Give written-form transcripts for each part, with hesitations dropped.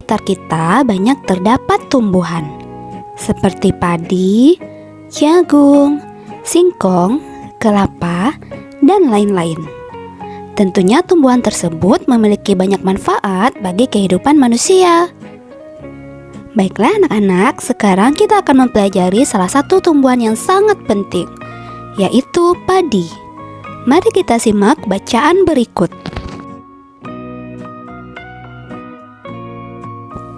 sekitar kita banyak terdapat tumbuhan seperti padi, jagung, singkong, kelapa, dan lain-lain. Tentunya tumbuhan tersebut memiliki banyak manfaat bagi kehidupan manusia. Baiklah anak-anak, sekarang kita akan mempelajari salah satu tumbuhan yang sangat penting, yaitu padi. Mari kita simak bacaan berikut.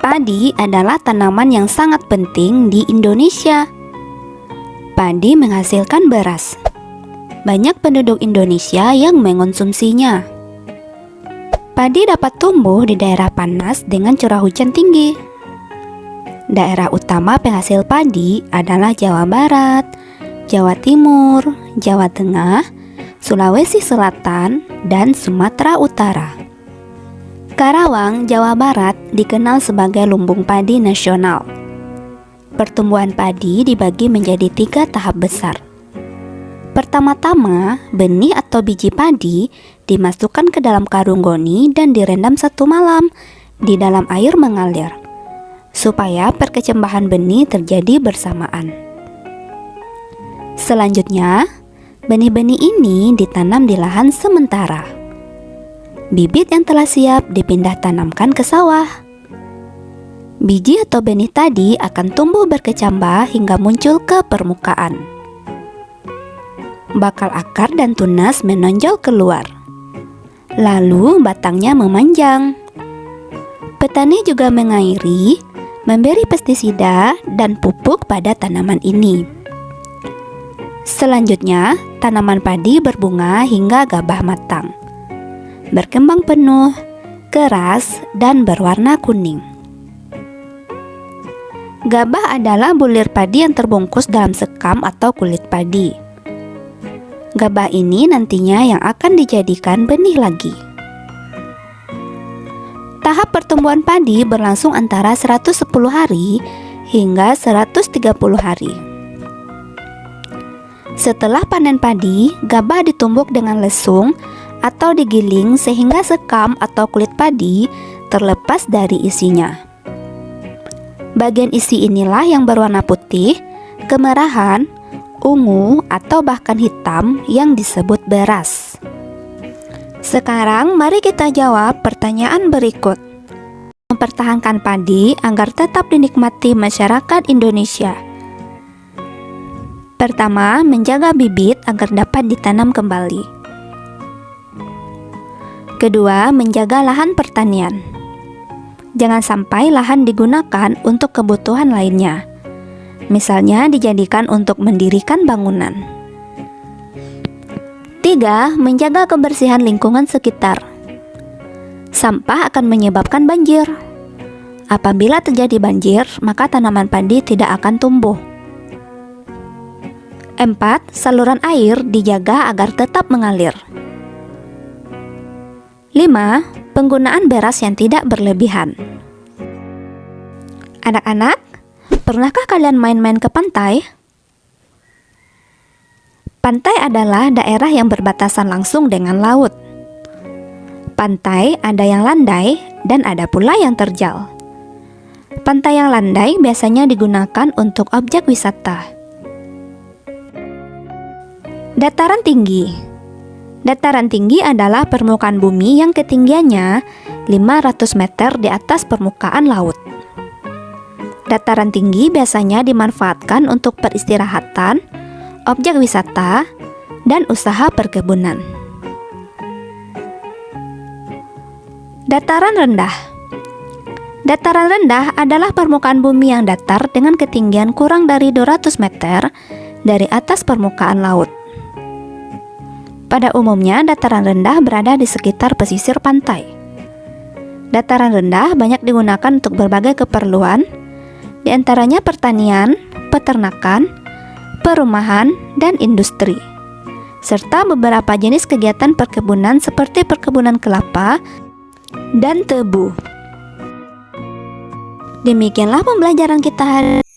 Padi adalah tanaman yang sangat penting di Indonesia. Padi menghasilkan beras. Banyak penduduk Indonesia yang mengonsumsinya. Padi dapat tumbuh di daerah panas dengan curah hujan tinggi. Daerah utama penghasil padi adalah Jawa Barat, Jawa Timur, Jawa Tengah, Sulawesi Selatan, dan Sumatera Utara. Karawang, Jawa Barat dikenal sebagai lumbung padi nasional. Pertumbuhan padi dibagi menjadi 3 tahap besar. Pertama-tama, benih atau biji padi dimasukkan ke dalam karung goni dan direndam 1 malam di dalam air mengalir, supaya perkecambahan benih terjadi bersamaan. Selanjutnya, benih-benih ini ditanam di lahan sementara. Bibit yang telah siap dipindah tanamkan ke sawah. Biji atau benih tadi akan tumbuh berkecambah hingga muncul ke permukaan. Bakal akar dan tunas menonjol keluar. Lalu batangnya memanjang. Petani juga mengairi, memberi pestisida dan pupuk pada tanaman ini. Selanjutnya, tanaman padi berbunga hingga gabah matang. Berkembang penuh, keras, dan berwarna kuning. Gabah adalah bulir padi yang terbungkus dalam sekam atau kulit padi. Gabah ini nantinya yang akan dijadikan benih lagi. Tahap pertumbuhan padi berlangsung antara 110 hari hingga 130 hari. Setelah panen padi, gabah ditumbuk dengan lesung atau digiling sehingga sekam atau kulit padi terlepas dari isinya. Bagian isi inilah yang berwarna putih, kemerahan, ungu, atau bahkan hitam yang disebut beras. Sekarang mari kita jawab pertanyaan berikut. Mempertahankan padi agar tetap dinikmati masyarakat Indonesia. Pertama, menjaga bibit agar dapat ditanam kembali. Kedua, menjaga lahan pertanian. Jangan sampai lahan digunakan untuk kebutuhan lainnya. Misalnya dijadikan untuk mendirikan bangunan. 3. Menjaga kebersihan lingkungan sekitar. Sampah akan menyebabkan banjir. Apabila terjadi banjir, maka tanaman padi tidak akan tumbuh. 4. Saluran air dijaga agar tetap mengalir. 5. Penggunaan beras yang tidak berlebihan. Anak-anak, pernahkah kalian main-main ke pantai? Pantai adalah daerah yang berbatasan langsung dengan laut. Pantai ada yang landai dan ada pula yang terjal. Pantai yang landai biasanya digunakan untuk objek wisata. Dataran tinggi. Dataran tinggi adalah permukaan bumi yang ketinggiannya 500 meter di atas permukaan laut. Dataran tinggi biasanya dimanfaatkan untuk peristirahatan, objek wisata, dan usaha perkebunan. Dataran rendah. Dataran rendah adalah permukaan bumi yang datar dengan ketinggian kurang dari 200 meter dari atas permukaan laut. Pada umumnya, dataran rendah berada di sekitar pesisir pantai. Dataran rendah banyak digunakan untuk berbagai keperluan, di antaranya pertanian, peternakan, perumahan, dan industri, serta beberapa jenis kegiatan perkebunan seperti perkebunan kelapa dan tebu. Demikianlah pembelajaran kita hari ini.